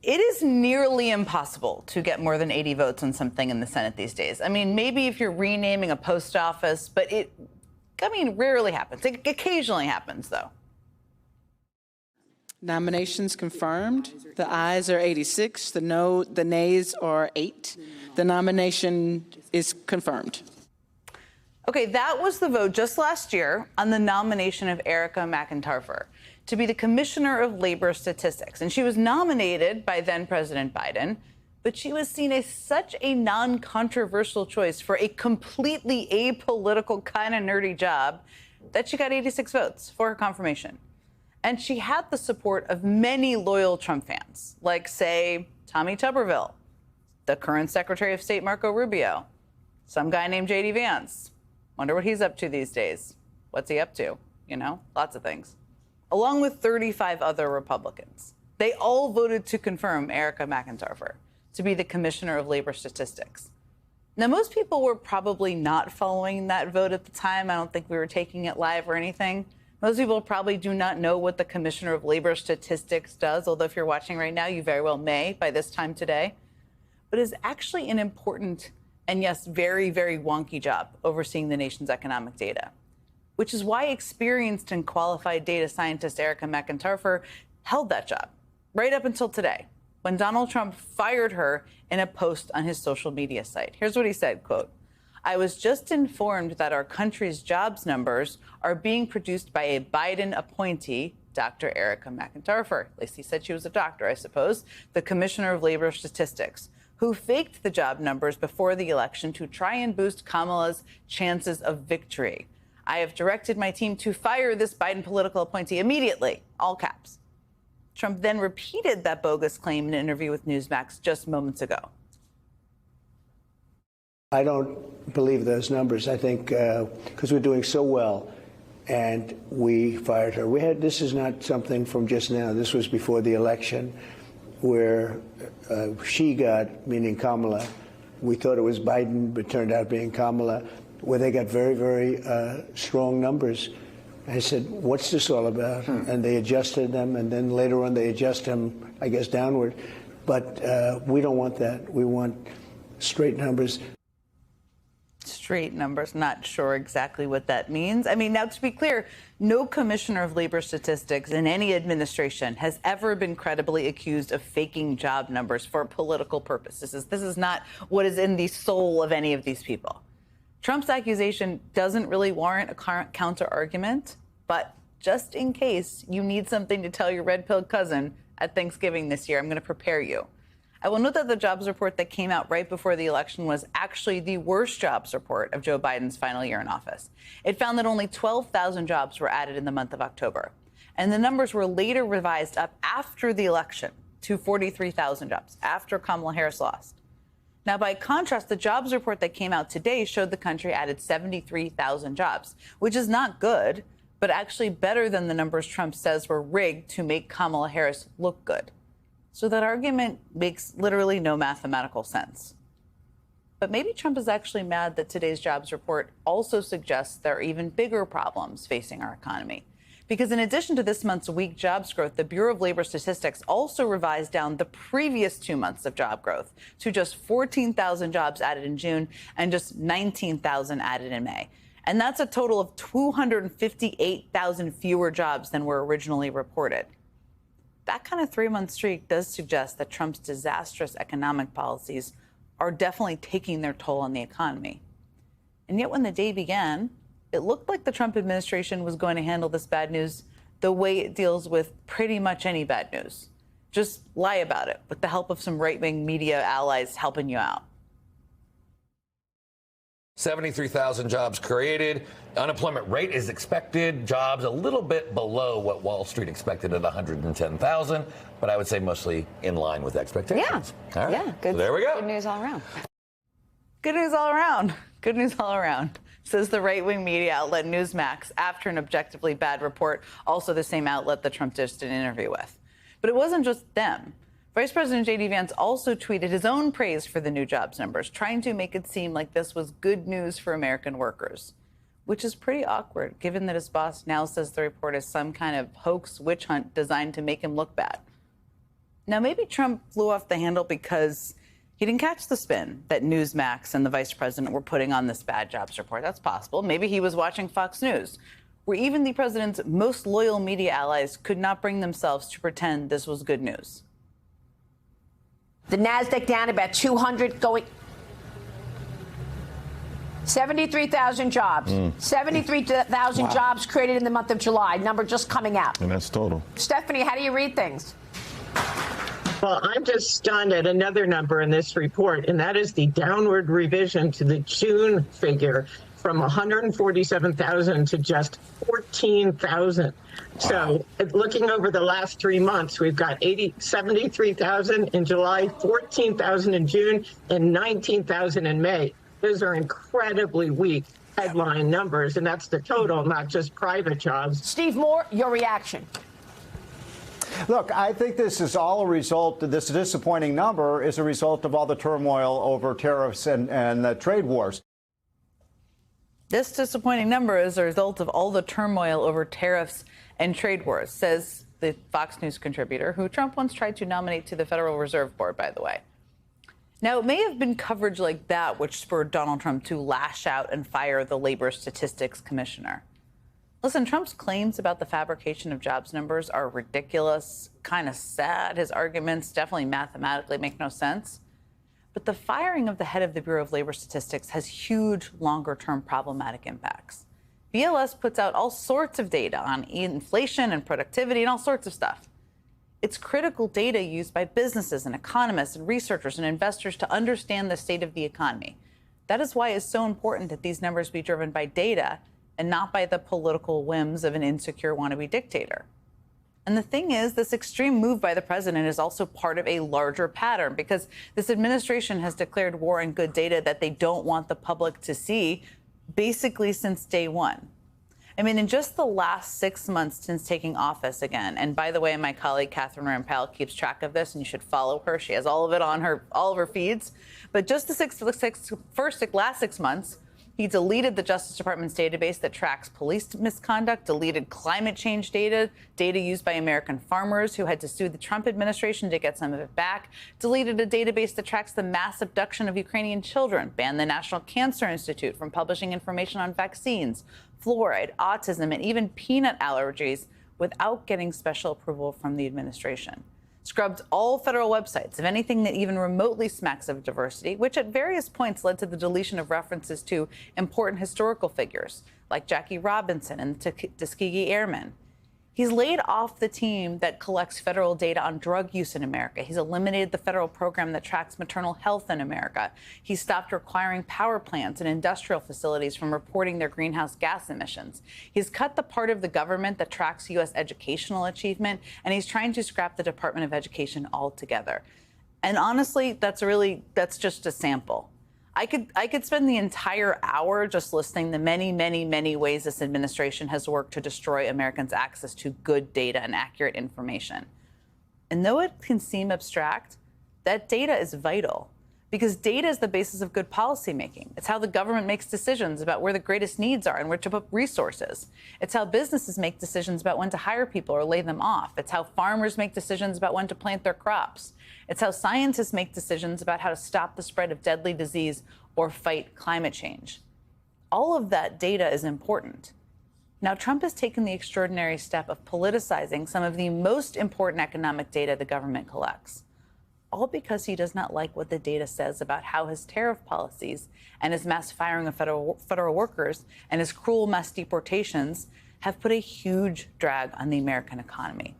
It is nearly impossible to get more than 80 votes on something in the Senate these days. I mean, maybe if you're renaming a post office, but rarely happens. It occasionally happens, though. Nominations confirmed. The ayes are 86. The nays are 8. The nomination is confirmed. Okay, that was the vote just last year on the nomination of Erica McIntyre to be the Commissioner of Labor Statistics. And she was nominated by then President Biden, but she was seen as such a non-controversial choice for a completely apolitical, kind of nerdy job that she got 86 votes for her confirmation. And she had the support of many loyal Trump fans, like, say, Tommy Tuberville, the current Secretary of State Marco Rubio, some guy named J.D. Vance. Wonder what he's up to these days. What's he up to? You know, lots of things. Along with 35 other Republicans. They all voted to confirm Erica McIntyre to be the Commissioner of Labor Statistics. Now, most people were probably not following that vote at the time. I don't think we were taking it live or anything. Most people probably do not know what the Commissioner of Labor Statistics does, although if you're watching right now, you very well may by this time today. But it's actually an important and, yes, very, very wonky job overseeing the nation's economic data, which is why experienced and qualified data scientist Erica McIntyre held that job right up until today, when Donald Trump fired her in a post on his social media site. Here's what he said, quote, "I was just informed that our country's jobs numbers are being produced by a Biden appointee, Dr. Erica McIntyre, at least he said she was a doctor, I suppose, the Commissioner of Labor Statistics, who faked the job numbers before the election to try and boost Kamala's chances of victory. I have directed my team to fire this Biden political appointee immediately," all caps. Trump then repeated that bogus claim in an interview with Newsmax just moments ago. I don't believe those numbers. I think because we're doing so well and we fired her. This is not something from just now. This was before the election where she got, meaning Kamala. We thought it was Biden, but it turned out being Kamala, where they got very, very strong numbers. I said, what's this all about? And they adjusted them, and then later on they adjust them, I guess, downward. But we don't want that. We want straight numbers. Straight numbers, not sure exactly what that means. I mean, now to be clear, no Commissioner of Labor Statistics in any administration has ever been credibly accused of faking job numbers for political purposes. This is not what is in the soul of any of these people. Trump's accusation doesn't really warrant a counter argument, but just in case you need something to tell your red-pilled cousin at Thanksgiving this year, I'm going to prepare you. I will note that the jobs report that came out right before the election was actually the worst jobs report of Joe Biden's final year in office. It found that only 12,000 jobs were added in the month of October. And the numbers were later revised up after the election to 43,000 jobs, after Kamala Harris lost. Now, by contrast, the jobs report that came out today showed the country added 73,000 jobs, which is not good, but actually better than the numbers Trump says were rigged to make Kamala Harris look good. So that argument makes literally no mathematical sense. But maybe Trump is actually mad that today's jobs report also suggests there are even bigger problems facing our economy. Because in addition to this month's weak jobs growth, the Bureau of Labor Statistics also revised down the previous 2 months of job growth to just 14,000 jobs added in June and just 19,000 added in May. And that's a total of 258,000 fewer jobs than were originally reported. That kind of 3-month streak does suggest that Trump's disastrous economic policies are definitely taking their toll on the economy. And yet when the day began, it looked like the Trump administration was going to handle this bad news the way it deals with pretty much any bad news. Just lie about it with the help of some right-wing media allies helping you out. 73,000 jobs created. Unemployment rate is expected. Jobs a little bit below what Wall Street expected at 110,000, but I would say mostly in line with expectations. Yeah. All right. Yeah. Good. So there we go. Good news all around. Good news all around. Good news all around, says the right-wing media outlet Newsmax after an objectively bad report, also the same outlet that Trump just did an interview with. But it wasn't just them. Vice President J.D. Vance also tweeted his own praise for the new jobs numbers, trying to make it seem like this was good news for American workers, which is pretty awkward, given that his boss now says the report is some kind of hoax witch hunt designed to make him look bad. Now, maybe Trump flew off the handle because he didn't catch the spin that Newsmax and the vice president were putting on this bad jobs report. That's possible. Maybe he was watching Fox News, where even the president's most loyal media allies could not bring themselves to pretend this was good news. The NASDAQ down about 200 going. 73,000 jobs. 73,000 jobs created in the month of July. Number just coming out. And that's total. Stephanie, how do you read things? Well, I'm just stunned at another number in this report, and that is the downward revision to the June figure from 147,000 to just 14,000. So looking over the last 3 months, we've got 73,000 in July, 14,000 in June, and 19,000 in May. Those are incredibly weak headline numbers, and that's the total, not just private jobs. Steve Moore, your reaction. Look, I think this is all a result, this disappointing number is a result of all the turmoil over tariffs and the trade wars. This disappointing number is a result of all the turmoil over tariffs and trade wars, says the Fox News contributor, who Trump once tried to nominate to the Federal Reserve Board, by the way. Now, it may have been coverage like that which spurred Donald Trump to lash out and fire the labor statistics commissioner. Listen, Trump's claims about the fabrication of jobs numbers are ridiculous, kind of sad. His arguments definitely mathematically make no sense. But the firing of the head of the Bureau of Labor Statistics has huge, longer-term problematic impacts. BLS puts out all sorts of data on inflation and productivity and all sorts of stuff. It's critical data used by businesses and economists and researchers and investors to understand the state of the economy. That is why it's so important that these numbers be driven by data and not by the political whims of an insecure wannabe dictator. And the thing is, this extreme move by the president is also part of a larger pattern because this administration has declared war on good data that they don't want the public to see basically since day one. I mean, in just the last 6 months since taking office again, and by the way, my colleague Catherine Rampell keeps track of this, and you should follow her. She has all of it on all of her feeds. But just the last 6 months, he deleted the Justice Department's database that tracks police misconduct, deleted climate change data used by American farmers who had to sue the Trump administration to get some of it back, deleted a database that tracks the mass abduction of Ukrainian children, banned the National Cancer Institute from publishing information on vaccines, fluoride, autism, and even peanut allergies without getting special approval from the administration. Scrubbed all federal websites of anything that even remotely smacks of diversity, which at various points led to the deletion of references to important historical figures like Jackie Robinson and the Tuskegee Airmen. He's laid off the team that collects federal data on drug use in America. He's eliminated the federal program that tracks maternal health in America. He stopped requiring power plants and industrial facilities from reporting their greenhouse gas emissions. He's cut the part of the government that tracks U.S. educational achievement, and he's trying to scrap the Department of Education altogether. And honestly, that's just a sample. I could spend the entire hour just listing the many, many, many ways this administration has worked to destroy Americans' access to good data and accurate information. And though it can seem abstract, that data is vital because data is the basis of good policymaking. It's how the government makes decisions about where the greatest needs are and where to put resources. It's how businesses make decisions about when to hire people or lay them off. It's how farmers make decisions about when to plant their crops. It's how scientists make decisions about how to stop the spread of deadly disease or fight climate change. All of that data is important. Now, Trump has taken the extraordinary step of politicizing some of the most important economic data the government collects, all because he does not like what the data says about how his tariff policies and his mass firing of federal workers and his cruel mass deportations have put a huge drag on the American economy.